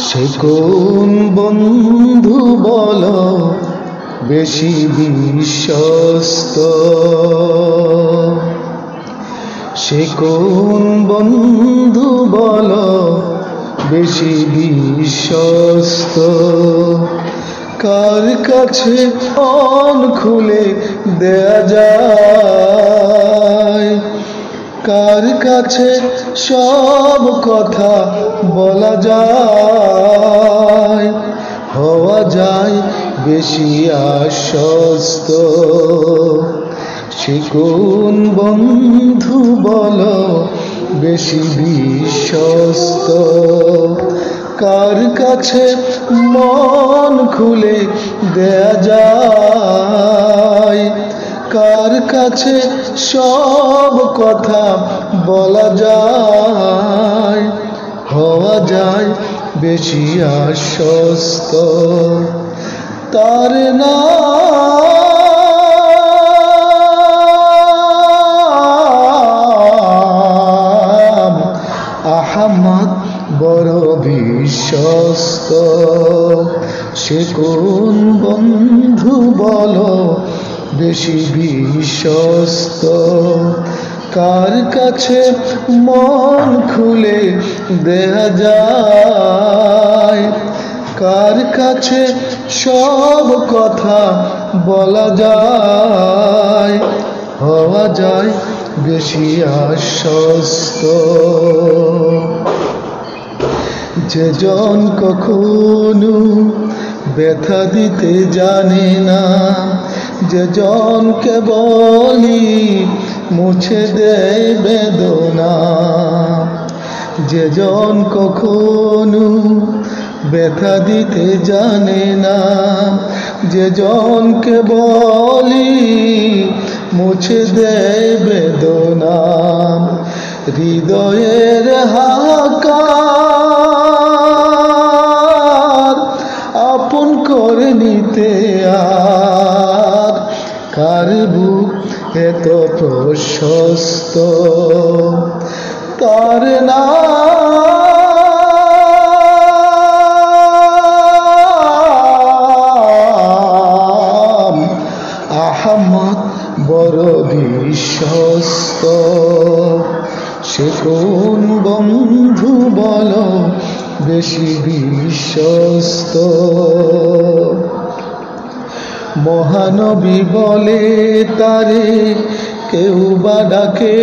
সে কোন বন্ধু বলো বেশি বিশ্বস্ত? সে কোন বন্ধু বলো বেশি বিশ্বস্ত? কার কাছে মন খুলে দেয়া যায়, কার কাছে সব কথা বলা যায়, হওয়া যায় বেশি আশ্বস্ত? সে কোন বন্ধু বলো বেশি বিশ্বস্ত? কার কাছে মন খুলে দেয়া যায়, কার কাছে সব কথা বলা যায়, হওয়া যায় বেশি আশ্বস্ত? তার নাম আহমদ, বড় বিশ্বস্ত। সে কোন বন্ধু বলো বেশি বিশ্বস্ত? কার কাছে মন খুলে দেয়া যায়, কার কাছে সব কথা বলা যায়, হওয়া যায় বেশি আশ্বস্ত? যেজন কখনো ব্যথা দিতে জানে না, যেজন কেবলই মুছে দেয় বেদনা, যেজন কখনো ব্যথা দিতে জানে না, যেজন কেবলই মুছে দেয় বেদনা, হৃদয়ের হাহাকার আপন করে নিতে আর কার বুক এত প্রশস্ত? তার নাম আহমদ, বড় বিশ্বস্ত। সে কোন বন্ধু বলো বেশি বিশ্বস্ত? মহানবী বলে তারে কেউ বা ডাকে,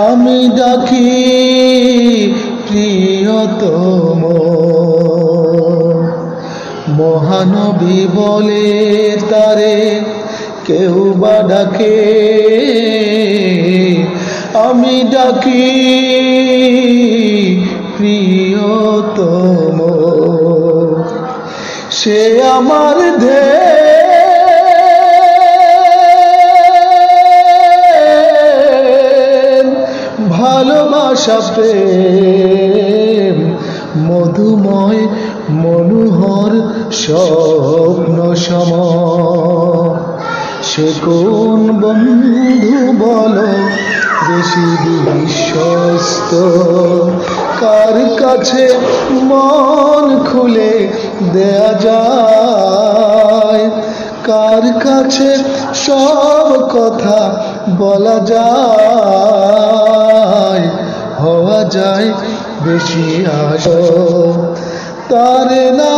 আমি ডাকি প্রিয়তম। মহানবী বলে তারে কেউ বা ডাকে, আমি ডাকি প্রিয়তম। সে আমার ভালোবাসা প্রেম মধুময় মনোহর স্বপ্ন সম। সে কোন বন্ধু বলো বেশি বিশ্বস্ত? কার কাছে মন খুলে দেয়া যায়, কার কাছে সব কথা বলা যায়, হওয়া যায় বেশি আশ্বস্ত? তার নাম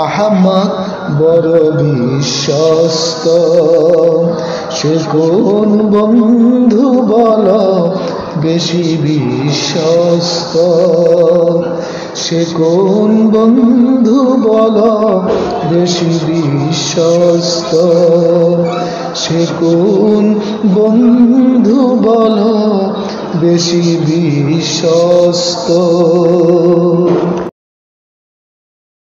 আহমদ, বড় বিশ্বস্ত। সে কোন বন্ধু বলো বেশি বিশ্বস্ত? সে কোন বন্ধু বলো বেশি বিশ্বস্ত? সে কোন বন্ধু বলো বেশি বিশ্বস্ত?